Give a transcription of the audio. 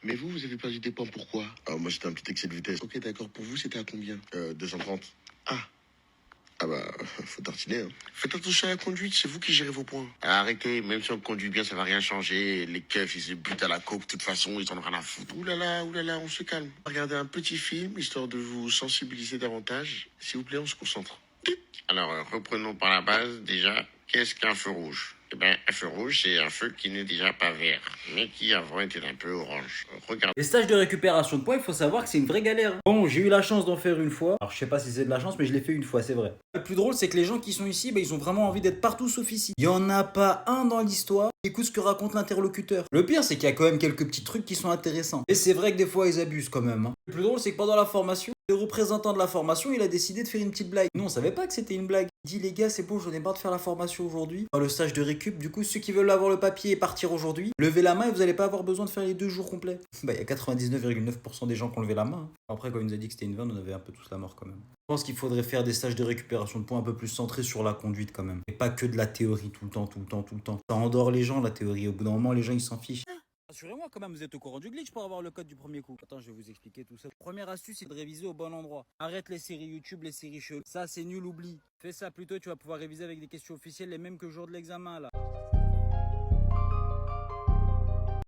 Mais vous avez perdu des points, pourquoi? Ah, moi, j'étais un petit excès de vitesse. Ok, d'accord, pour vous, c'était à combien? 230. Ah, Ah bah, faut tartiner, hein. faites attention à la conduite, c'est vous qui gérez vos points. Arrêtez, même si on conduit bien, ça va rien changer. Les keufs, ils se butent à la coke, de toute façon, ils en ont rien à foutre. Ouh là là, on se calme. Regardez un petit film, histoire de vous sensibiliser davantage. S'il vous plaît, on se concentre. Alors, reprenons par la base, déjà, qu'est-ce qu'un feu rouge? Eh bien, un feu rouge, c'est un feu qui n'est déjà pas vert, mais qui avant était un peu orange. Regardez. Les stages de récupération de points, il faut savoir que c'est une vraie galère. Bon, j'ai eu la chance d'en faire une fois. Alors, je sais pas si c'est de la chance, mais je l'ai fait une fois, c'est vrai. Le plus drôle, c'est que les gens qui sont ici, ils ont vraiment envie d'être partout sauf ici. Il y en a pas un dans l'histoire qui écoute ce que raconte l'interlocuteur. Le pire, c'est qu'il y a quand même quelques petits trucs qui sont intéressants. Et c'est vrai que des fois, ils abusent quand même. Le plus drôle, c'est que pendant la formation, le représentant de la formation, il a décidé de faire une petite blague. Nous, on savait pas que c'était une blague. Il dit, les gars, c'est bon, j'en ai marre de faire la formation aujourd'hui. Dans le stage de récup, du coup, ceux qui veulent avoir le papier et partir aujourd'hui, levez la main et vous allez pas avoir besoin de faire les 2 jours complets. Il y a 99,9% des gens qui ont levé la main. Après, quand il nous a dit que c'était une vanne, on avait un peu tous la mort quand même. Je pense qu'il faudrait faire des stages de récupération de points un peu plus centrés sur la conduite quand même. Et pas que de la théorie tout le temps. Ça endort les gens, la théorie. Au bout d'un moment, les gens, ils s'en fichent. Rassurez-moi quand même, vous êtes au courant du glitch pour avoir le code du premier coup. Attends, je vais vous expliquer tout ça. Première astuce, c'est de réviser au bon endroit. Arrête les séries YouTube, les séries cheloues. Ça, c'est nul, oublie. Fais ça plutôt, tu vas pouvoir réviser avec des questions officielles, les mêmes que le jour de l'examen là.